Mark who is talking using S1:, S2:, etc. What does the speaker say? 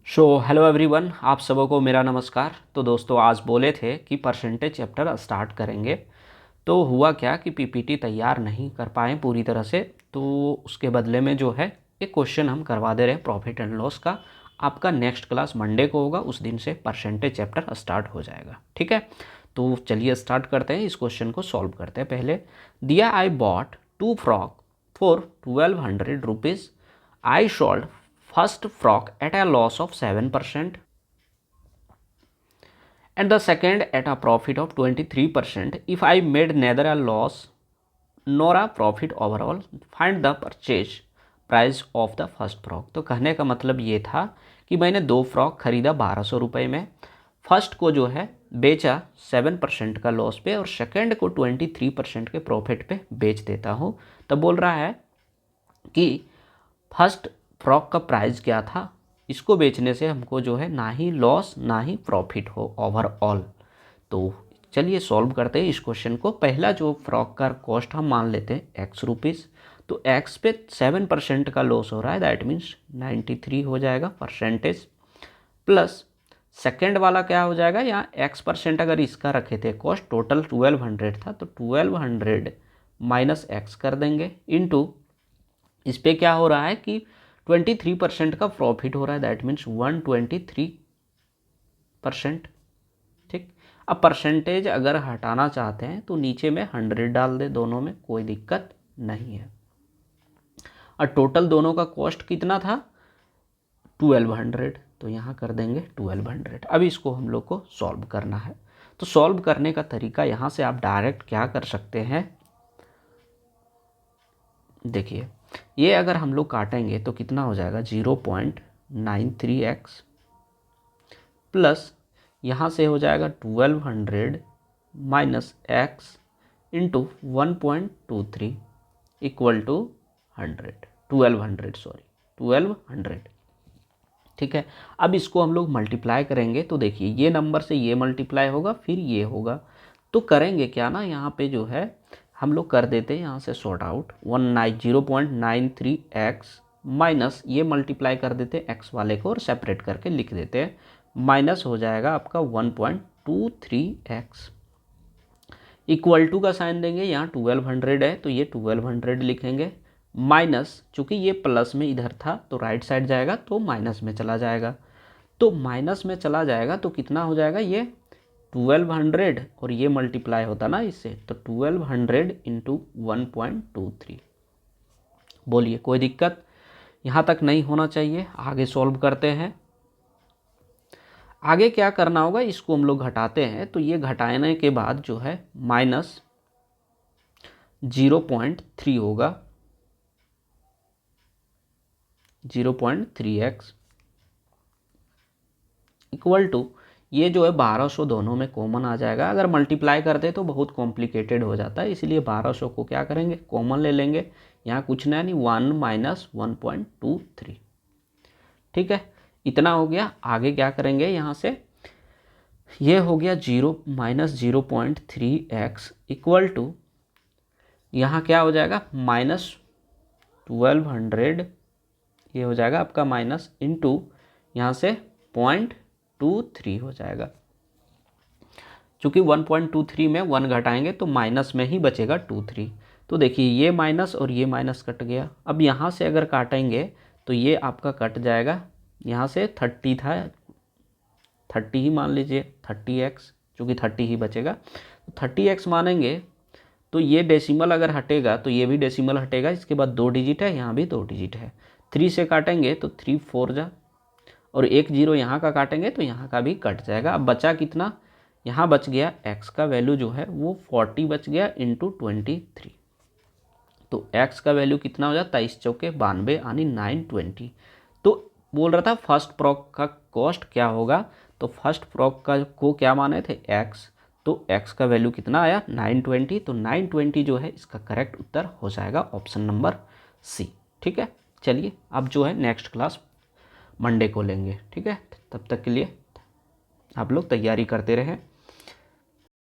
S1: Hello everyone, आप सबों को मेरा नमस्कार। तो दोस्तों, आज बोले थे कि परसेंटेज चैप्टर स्टार्ट करेंगे। तो हुआ क्या कि पीपीटी तैयार नहीं कर पाए पूरी तरह से, तो उसके बदले में जो है एक क्वेश्चन हम करवा दे रहे हैं प्रॉफिट एंड लॉस का। आपका नेक्स्ट क्लास मंडे को होगा, उस दिन से परसेंटेज चैप्टर स्टार्ट हो जाएगा। ठीक है, तो चलिए स्टार्ट करते हैं, इस क्वेश्चन को सॉल्व करते हैं। पहले दिया, I bought 2 frock for 1200 rupees. I sold first frog at a loss of 7% and the second at a profit of 23%. If I made neither a loss nor a profit overall, find the purchase price of the first frog। तो कहने का मतलब ये था कि मैंने 2 frock खरीदा 1200 रुपये में। फर्स्ट को जो है बेचा 7% का लॉस पे और सेकंड को 23% के प्रॉफिट पे बेच देता हूँ। तब बोल रहा है कि फर्स्ट फ्रॉक का प्राइस क्या था, इसको बेचने से हमको जो है ना ही लॉस ना ही प्रॉफिट हो ओवरऑल। तो चलिए सॉल्व करते हैं इस क्वेश्चन को। पहला जो फ्रॉक का कॉस्ट हम मान लेते हैं x रुपीज़, तो x पे 7% का लॉस हो रहा है, दैट मीन्स 93 हो जाएगा परसेंटेज। प्लस सेकेंड वाला क्या हो जाएगा, यहाँ x% अगर इसका रखे थे कॉस्ट, टोटल 1200 था, तो 1200 माइनस एक्स कर देंगे इंटू इस पर क्या हो रहा है कि 23% का प्रॉफिट हो रहा है, दैट मीन्स 123%। ठीक, अब परसेंटेज अगर हटाना चाहते हैं तो नीचे में 100 डाल दे, दोनों में कोई दिक्कत नहीं है। और टोटल दोनों का कॉस्ट कितना था 1200, तो यहाँ कर देंगे 1200। अब इसको हम लोग को सॉल्व करना है। तो सॉल्व करने का तरीका यहाँ से आप डायरेक्ट क्या कर सकते हैं, देखिए ये अगर हम लोग काटेंगे तो कितना हो जाएगा 0.93x प्लस यहाँ से हो जाएगा 1200 minus x into 1.23 equal to 1200। ठीक है, अब इसको हम लोग मल्टीप्लाई करेंगे तो देखिए ये नंबर से ये मल्टीप्लाई होगा, फिर ये होगा। तो करेंगे क्या ना, यहाँ पे जो है हम लोग कर देते हैं यहाँ से सॉर्ट आउट 0.93x माइनस ये मल्टीप्लाई कर देते हैं एक्स वाले को और सेपरेट करके लिख देते हैं, माइनस हो जाएगा आपका 1.23x इक्वल टू का साइन देंगे, यहाँ 1200 है तो ये 1200 लिखेंगे, माइनस चूँकि ये प्लस में इधर था तो राइट साइड जाएगा तो माइनस में चला जाएगा। तो माइनस में चला जाएगा तो कितना हो जाएगा, ये 1200 और ये मल्टीप्लाई होता ना इससे, तो 1200 इंटू 1.23। बोलिए कोई दिक्कत, यहाँ तक नहीं होना चाहिए। आगे सॉल्व करते हैं। आगे क्या करना होगा, इसको हम लोग घटाते हैं, तो ये घटाने के बाद जो है माइनस 0.3 होगा, 0.3x इक्वल टू ये जो है 1200 दोनों में कॉमन आ जाएगा। अगर मल्टीप्लाई करते तो बहुत कॉम्प्लिकेटेड हो जाता है, इसलिए 1200 को क्या करेंगे कॉमन ले लेंगे। यहाँ कुछ नहीं 1 माइनस 1.23। ठीक है, इतना हो गया। आगे क्या करेंगे, यहाँ से ये हो गया 0 माइनस 0.3x इक्वल टू यहाँ क्या हो जाएगा माइनस 1200, ये हो जाएगा आपका माइनस इंटू यहाँ से 0.23 हो जाएगा। चूँकि 1.23 में 1 घटाएंगे तो माइनस में ही बचेगा 23। तो देखिए ये माइनस और ये माइनस कट गया। अब यहाँ से अगर काटेंगे तो ये आपका कट जाएगा, यहाँ से 30 था, 30 ही मान लीजिए 30x, चूँकि 30 ही बचेगा तो 30x मानेंगे। तो ये डेसिमल अगर हटेगा तो ये भी डेसिमल हटेगा, इसके बाद 2 डिजिट है, यहाँ भी 2 डिजिट है। 3 से काटेंगे तो 3 4 जा, और 1 0 यहाँ का काटेंगे तो यहाँ का भी कट जाएगा। अब बचा कितना, यहाँ बच गया x का वैल्यू जो है वो 40 बच गया इंटू 23। तो x का वैल्यू कितना हो जाए 23 चौके 92 यानी 920। तो बोल रहा था फर्स्ट फ्रॉक का कॉस्ट क्या होगा, तो फर्स्ट फ्रॉक का को क्या माने थे x, तो x का वैल्यू कितना आया 920। तो 920 जो है इसका करेक्ट उत्तर हो जाएगा ऑप्शन नंबर सी। ठीक है, चलिए अब जो है नेक्स्ट क्लास मंडे को लेंगे। ठीक है, तब तक के लिए आप लोग तैयारी करते रहें।